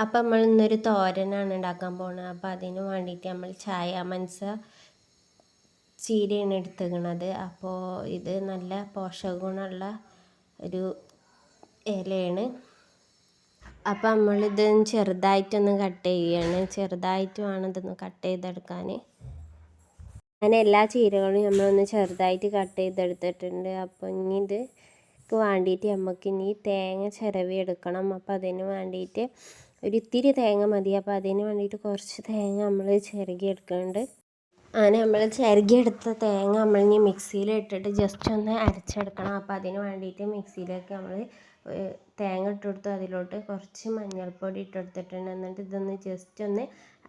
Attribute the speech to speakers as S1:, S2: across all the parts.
S1: അപ്പം നമ്മൾ ഇന്നൊരു തോരനാണ് ഉണ്ടാക്കാൻ പോകുന്നത്. അപ്പോൾ അതിന് വേണ്ടിയിട്ട് നമ്മൾ ചായ മനസ്സ ചീരയാണ് എടുത്തുക്കണത്. അപ്പോൾ ഇത് നല്ല പോഷക ഗുണമുള്ള ഒരു ഇലയാണ്. അപ്പം നമ്മളിത് ചെറുതായിട്ടൊന്ന് കട്ട് ചെയ്യുകയാണ്. ചെറുതായിട്ട് വേണം ഇതൊന്ന് കട്ട് ചെയ്തെടുക്കാൻ. അങ്ങനെ എല്ലാ ചീരകളും നമ്മളൊന്ന് ചെറുതായിട്ട് കട്ട് ചെയ്തെടുത്തിട്ടുണ്ട്. അപ്പോൾ ഇനി ഇതിക്ക് വേണ്ടിയിട്ട് നമുക്ക് ഇനി തേങ്ങ ചിരവി എടുക്കണം. അപ്പോൾ അതിന് വേണ്ടിയിട്ട് ഒരു ഇത്തിരി തേങ്ങ മതി. അപ്പോൾ അതിന് വേണ്ടിയിട്ട് കുറച്ച് തേങ്ങ നമ്മൾ ചിരകി എടുക്കുന്നുണ്ട്. അങ്ങനെ നമ്മൾ ചിരകിയെടുത്ത തേങ്ങ നമ്മൾ ഇനി മിക്സിയിൽ ഇട്ടിട്ട് ജസ്റ്റ് ഒന്ന് അരച്ചെടുക്കണം. അപ്പോൾ അതിന് വേണ്ടിയിട്ട് മിക്സിയിലേക്ക് നമ്മൾ തേങ്ങ ഇട്ടെടുത്തു. അതിലോട്ട് കുറച്ച് മഞ്ഞൾപ്പൊടി ഇട്ടെടുത്തിട്ടുണ്ട്. എന്നിട്ട് ഇതൊന്ന് ജസ്റ്റ് ഒന്ന്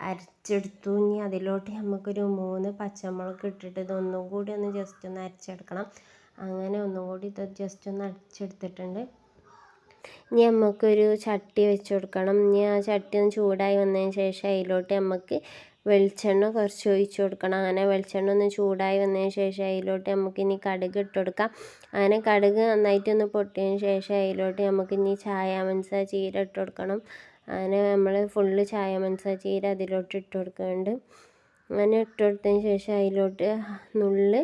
S1: അരച്ചെടുത്തു. ഇനി അതിലോട്ട് നമുക്കൊരു 3 പച്ചമുളക് ഇട്ടിട്ട് ഇതൊന്നും കൂടി ഒന്ന് ജസ്റ്റ് ഒന്ന് അരച്ചെടുക്കണം. അങ്ങനെ ഒന്നും കൂടി ഇത് ജസ്റ്റ് ഒന്ന് അരച്ചെടുത്തിട്ടുണ്ട്. ഇനി നമുക്കൊരു ചട്ടി വെച്ച് കൊടുക്കണം. ഇനി ആ ചട്ടി ഒന്ന് ചൂടായി വന്നതിന് ശേഷം അതിലോട്ട് നമുക്ക് വെളിച്ചെണ്ണ കുറച്ച് ഒഴിച്ച് കൊടുക്കണം. അങ്ങനെ വെളിച്ചെണ്ണ ഒന്ന് ചൂടായി വന്നതിന് ശേഷം അതിലോട്ട് നമുക്കിനി കടുക് ഇട്ട് കൊടുക്കാം. അങ്ങനെ കടുക് നന്നായിട്ടൊന്ന് പൊട്ടിയതിന് ശേഷം അതിലോട്ട് നമുക്കിനി ചായ മനസ്സ ചീര ഇട്ട് കൊടുക്കണം. അങ്ങനെ നമ്മൾ ഫുള്ള് ചായ മനസ്സ ചീര അതിലോട്ട് ഇട്ട് കൊടുക്കുന്നുണ്ട്. അങ്ങനെ ഇട്ട് കൊടുത്തതിന് ശേഷം അതിലോട്ട് നുള്ള്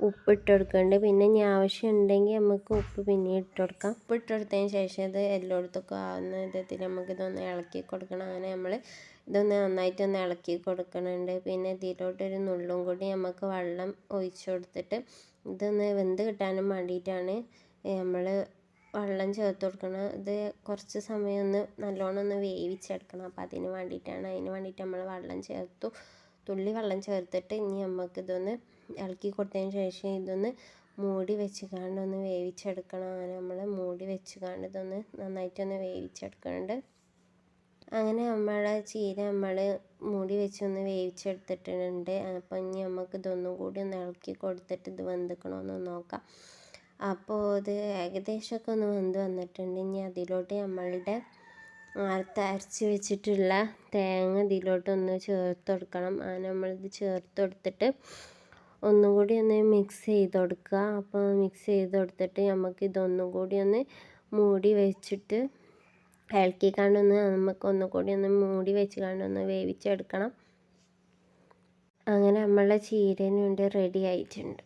S1: ഉപ്പ് ഇട്ട് കൊടുക്കുന്നുണ്ട്. പിന്നെ ഇനി ആവശ്യമുണ്ടെങ്കിൽ നമുക്ക് ഉപ്പ് പിന്നെ ഇട്ട് കൊടുക്കാം. ഉപ്പ് ഇട്ട് കൊടുത്തതിന് ശേഷം ഇത് എല്ലായിടത്തൊക്കെ ആവുന്ന വിധത്തിൽ നമുക്കിതൊന്ന് ഇളക്കി കൊടുക്കണം. അങ്ങനെ നമ്മൾ ഇതൊന്ന് നന്നായിട്ടൊന്ന് ഇളക്കി കൊടുക്കുന്നുണ്ട്. പിന്നെ ഇതിലോട്ടൊരു നുള്ളും കൂടി നമുക്ക് വെള്ളം ഒഴിച്ച് കൊടുത്തിട്ട് ഇതൊന്ന് വെന്ത് കിട്ടാനും വേണ്ടിയിട്ടാണ് നമ്മൾ വെള്ളം ചേർത്ത് കൊടുക്കണം. ഇത് കുറച്ച് സമയം ഒന്ന് നല്ലോണം ഒന്ന് വേവിച്ചെടുക്കണം. അപ്പോൾ അതിന് വേണ്ടിയിട്ട് നമ്മൾ വെള്ളം ചേർത്തു. തുള്ളി വെള്ളം ചേർത്തിട്ട് ഇനി നമുക്കിതൊന്ന് ഇളക്കി കൊടുത്തതിന് ശേഷം ഇതൊന്ന് മൂടി വെച്ച് ഒന്ന് വേവിച്ചെടുക്കണം. അങ്ങനെ നമ്മൾ മൂടി വെച്ച് ഇതൊന്ന് നന്നായിട്ടൊന്ന് വേവിച്ചെടുക്കുന്നുണ്ട്. അങ്ങനെ നമ്മളെ ചീര നമ്മൾ മൂടി വെച്ചൊന്ന് വേവിച്ചെടുത്തിട്ടുണ്ട്. അപ്പോൾ ഇനി നമുക്ക് ഇതൊന്നും കൂടി ഒന്ന് ഇളക്കി കൊടുത്തിട്ട് ഇത് വെന്തിക്കണമെന്ന് നോക്കാം. അപ്പോൾ ഇത് ഏകദേശമൊക്കെ ഒന്ന് വെന്ത് വന്നിട്ടുണ്ട്. ഇനി അതിലോട്ട് നമ്മളുടെ അരച്ച് വെച്ചിട്ടുള്ള തേങ്ങ ഇതിലോട്ടൊന്ന് ചേർത്ത് കൊടുക്കണം. അങ്ങനെ നമ്മളിത് ചേർത്ത് കൊടുത്തിട്ട് ഒന്നും കൂടി ഒന്ന് മിക്സ് ചെയ്ത് കൊടുക്കുക. അപ്പോൾ മിക്സ് ചെയ്ത് കൊടുത്തിട്ട് നമുക്ക് ഇതൊന്നും കൂടി ഒന്ന് മൂടി വെച്ചിട്ട് നമുക്ക് ഒന്നുകൂടി ഒന്ന് മൂടി വെച്ച് ഒന്ന് വേവിച്ചെടുക്കണം. അങ്ങനെ നമ്മളെ ചീരന് വേണ്ടി റെഡി ആയിട്ടുണ്ട്.